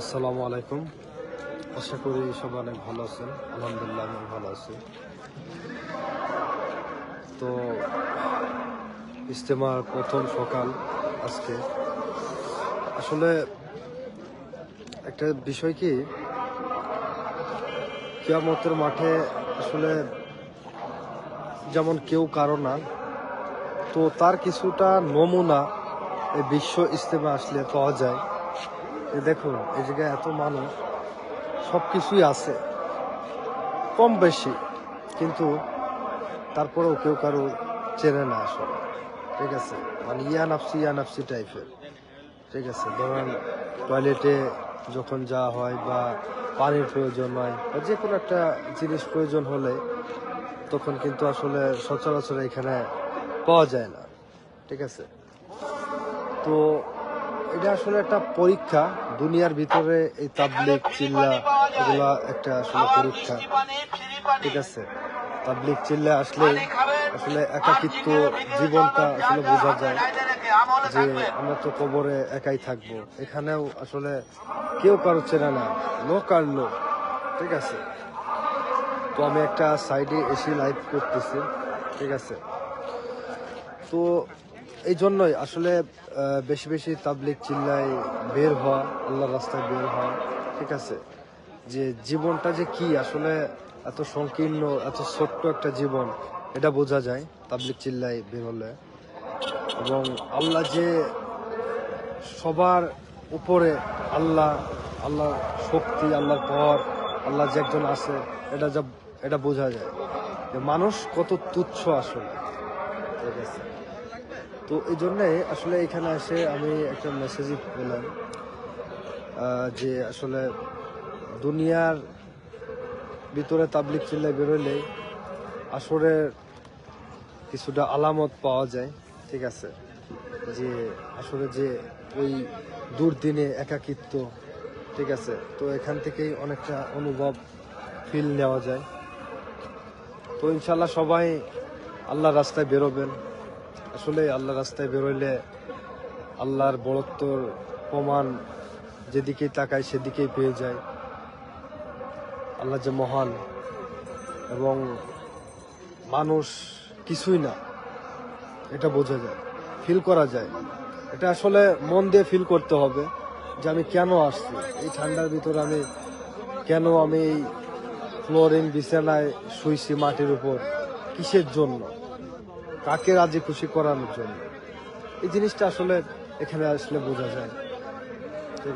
আসসালামু আলাইকুম। আশা করি সবাই অনেক ভালো আছেন। আলহামদুলিল্লাহ আমি ভালো আছি। তো ইজতেমার প্রথম সকাল আজকে। আসলে একটা বিষয় কি, কিয়ামতের মাঠে আসলে যেমন কেউ কারো না, তো তার কিছুটা নমুনা এই বিশ্ব ইজতেমা আসলে পাওয়া যায়। দেখুন এই জায়গায় এত মানুষ, সব কিছুই আছে কম বেশি, কিন্তু তারপরেও কেউ কারো চেনে না আসলে। ঠিক আছে, মানে ইয়া নাফসি টাইপের। ঠিক আছে, ধরেন টয়লেটে যখন যাওয়া হয় বা পানির প্রয়োজন হয় বা যে কোনো একটা জিনিস প্রয়োজন হলে তখন কিন্তু আসলে সচরাচর এখানে পাওয়া যায় না। ঠিক আছে, তো এটা আসলে একটা পরীক্ষা। দুনিয়ার ভিতরে এই তাবলিগ চিল্লা এগুলা একটা আসলে পরীক্ষা। ঠিক আছে, তাবলিগ চিল্লা আসলে আসলে একাকিত্ব জীবনটা আসলে বোঝা যায় যে আমরা তো কবরে একাই থাকবো। এখানেও আসলে কেউ কারো চেনে না, লোক আর লোক। ঠিক আছে, তো আমি একটা সাইডে এসে লাইভ করতেছি। ঠিক আছে, তো এই জন্যই আসলে বেশি বেশি তাবলিগ চিল্লায় বের হওয়া, আল্লাহর রাস্তায় বের হওয়া। ঠিক আছে, যে জীবনটা যে কি আসলে এত সংকীর্ণ, এত ছোট্ট একটা জীবন, এটা বোঝা যায় তাবলিগ চিল্লায় বের হলে। এবং আল্লাহ যে সবার উপরে, আল্লাহ আল্লাহর শক্তি, আল্লাহর পর আল্লাহ যে একজন আছে, এটা বোঝা যায় যে মানুষ কত তুচ্ছ আসলে। ঠিক আছে, তো এই জন্যে আসলে এখানে এসে আমি একটা মেসেজই পেলাম যে আসলে দুনিয়ার ভিতরে তাবলিগ চিল্লায় বেরোলে আসরের কিছুটা আলামত পাওয়া যায়। ঠিক আছে, যে আসলে যে ওই দুর্দিনে একাকিত্ব। ঠিক আছে, তো এখান থেকেই অনেকটা অনুভব ফিল নেওয়া যায়। তো ইনশাল্লাহ সবাই আল্লাহর রাস্তায় বেরোবেন। আসলে আল্লাহর রাস্তায় বেরোইলে আল্লাহর বড়ত্বর প্রমাণ যেদিকেই তাকায় সেদিকেই পেয়ে যায়। আল্লাহ যে মহান এবং মানুষ কিছুই না, এটা বোঝা যায়, ফিল করা যায়। এটা আসলে মন দিয়ে ফিল করতে হবে যে আমি কেন আসছি এই ঠান্ডার ভিতরে, কেন আমি এই ফ্লোরিং বিছানায় শুইছি মাটির উপর, কিসের জন্য, কাকে রাজি খুশি করানোর জন্য। এই জিনিসটা আসলে এখানে আসলে বোঝা যায়।